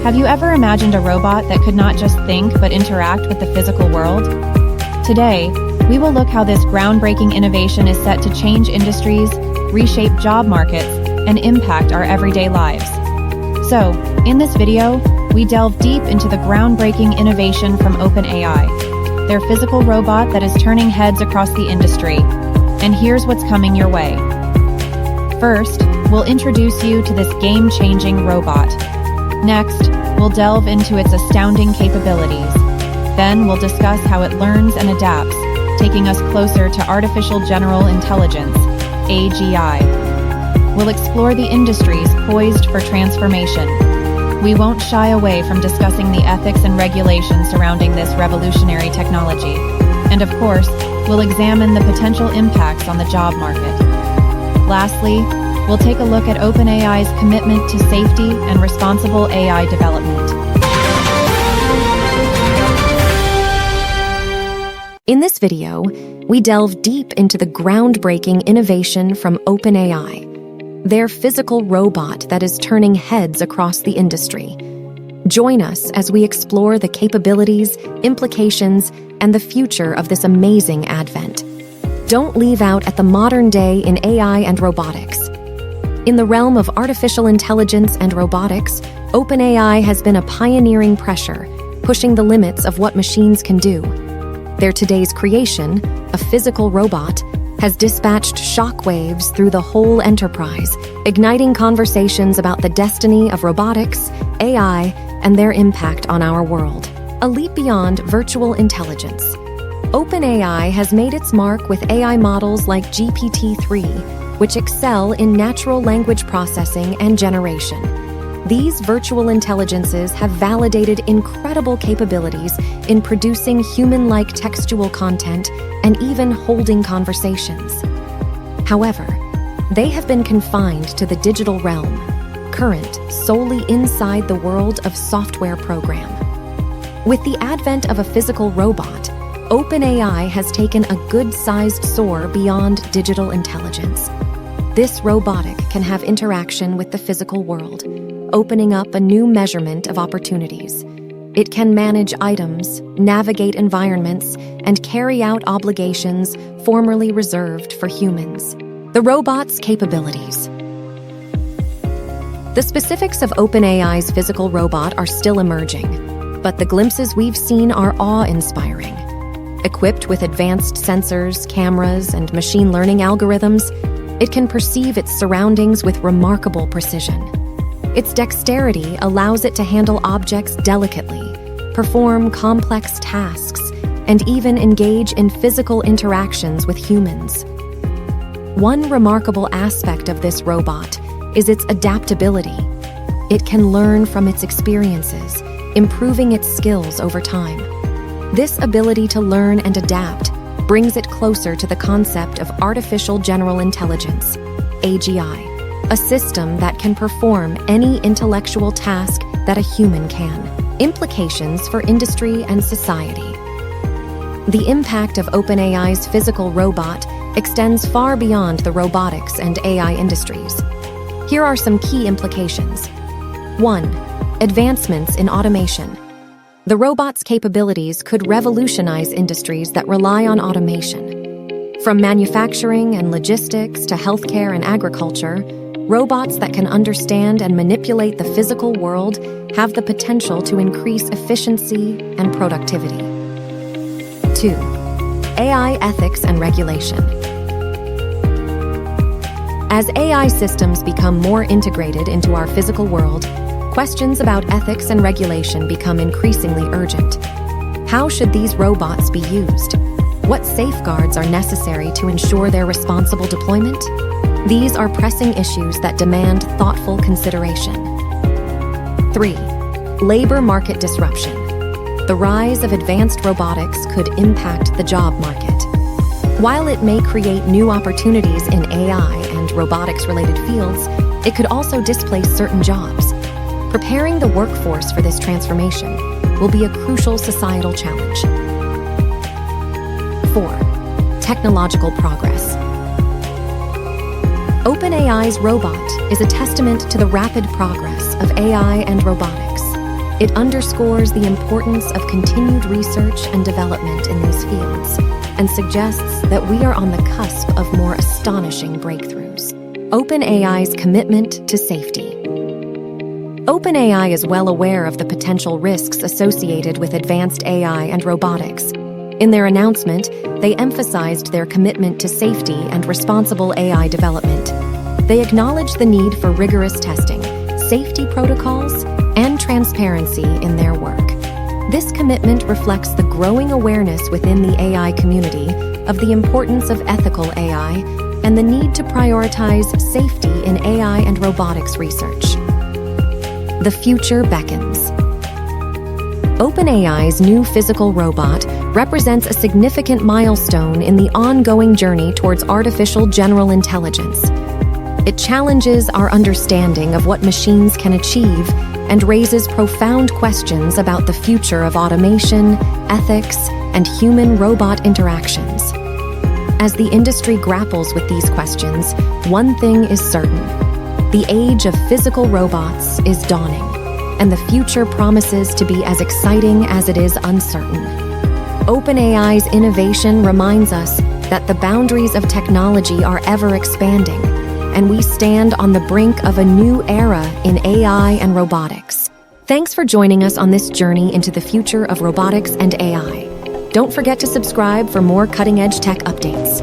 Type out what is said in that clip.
Have you ever imagined a robot that could not just think but interact with the physical world? Today, we will look how this groundbreaking innovation is set to change industries, reshape job markets, and impact our everyday lives. So, in this video, we delve deep into the groundbreaking innovation from OpenAI, their physical robot that is turning heads across the industry. And here's what's coming your way. First, we'll introduce you to this game-changing robot. Next, we'll delve into its astounding capabilities. Then we'll discuss how it learns and adapts, taking us closer to artificial general intelligence, AGI. We'll explore the industries poised for transformation. We won't shy away from discussing the ethics and regulations surrounding this revolutionary technology. And of course, we'll examine the potential impacts on the job market. Lastly, we'll take a look at OpenAI's commitment to safety and responsible AI development. In this video, we delve deep into the groundbreaking innovation from OpenAI, their physical robot that is turning heads across the industry. Join us as we explore the capabilities, implications, and the future of this amazing advent. Don't leave out at the modern day in AI and robotics. In the realm of artificial intelligence and robotics, OpenAI has been a pioneering pressure, pushing the limits of what machines can do. Their today's creation, a physical robot, has dispatched shockwaves through the whole enterprise, igniting conversations about the destiny of robotics, AI, and their impact on our world. A leap beyond virtual intelligence. OpenAI has made its mark with AI models like GPT-3, which excel in natural language processing and generation. These virtual intelligences have validated incredible capabilities in producing human-like textual content and even holding conversations. However, they have been confined to the digital realm, current solely inside the world of software program. With the advent of a physical robot, OpenAI has taken a good-sized soar beyond digital intelligence. This robotic can have interaction with the physical world, opening up a new measurement of opportunities. It can manage items, navigate environments, and carry out obligations formerly reserved for humans. The robot's capabilities. The specifics of OpenAI's physical robot are still emerging, but the glimpses we've seen are awe-inspiring. Equipped with advanced sensors, cameras, and machine learning algorithms, it can perceive its surroundings with remarkable precision. Its dexterity allows it to handle objects delicately, perform complex tasks, and even engage in physical interactions with humans. One remarkable aspect of this robot is its adaptability. It can learn from its experiences, improving its skills over time. This ability to learn and adapt brings it closer to the concept of artificial general intelligence, AGI, a system that can perform any intellectual task that a human can. Implications for industry and society. The impact of OpenAI's physical robot extends far beyond the robotics and AI industries. Here are some key implications. 1. Advancements in automation. The robot's capabilities could revolutionize industries that rely on automation. From manufacturing and logistics to healthcare and agriculture, robots that can understand and manipulate the physical world have the potential to increase efficiency and productivity. 2. AI ethics and regulation. As AI systems become more integrated into our physical world, questions about ethics and regulation become increasingly urgent. How should these robots be used? What safeguards are necessary to ensure their responsible deployment? These are pressing issues that demand thoughtful consideration. 3. Labor market disruption. The rise of advanced robotics could impact the job market. While it may create new opportunities in AI and robotics-related fields, it could also displace certain jobs. Preparing the workforce for this transformation will be a crucial societal challenge. 4. Technological progress. OpenAI's robot is a testament to the rapid progress of AI and robotics. It underscores the importance of continued research and development in these fields and suggests that we are on the cusp of more astonishing breakthroughs. OpenAI's commitment to safety. OpenAI is well aware of the potential risks associated with advanced AI and robotics. In their announcement, they emphasized their commitment to safety and responsible AI development. They acknowledge the need for rigorous testing, safety protocols, and transparency in their work. This commitment reflects the growing awareness within the AI community of the importance of ethical AI and the need to prioritize safety in AI and robotics research. The future beckons. OpenAI's new physical robot represents a significant milestone in the ongoing journey towards artificial general intelligence. It challenges our understanding of what machines can achieve and raises profound questions about the future of automation, ethics, and human-robot interactions. As the industry grapples with these questions, one thing is certain: the age of physical robots is dawning, and the future promises to be as exciting as it is uncertain. OpenAI's innovation reminds us that the boundaries of technology are ever expanding, and we stand on the brink of a new era in AI and robotics. Thanks for joining us on this journey into the future of robotics and AI. Don't forget to subscribe for more cutting-edge tech updates.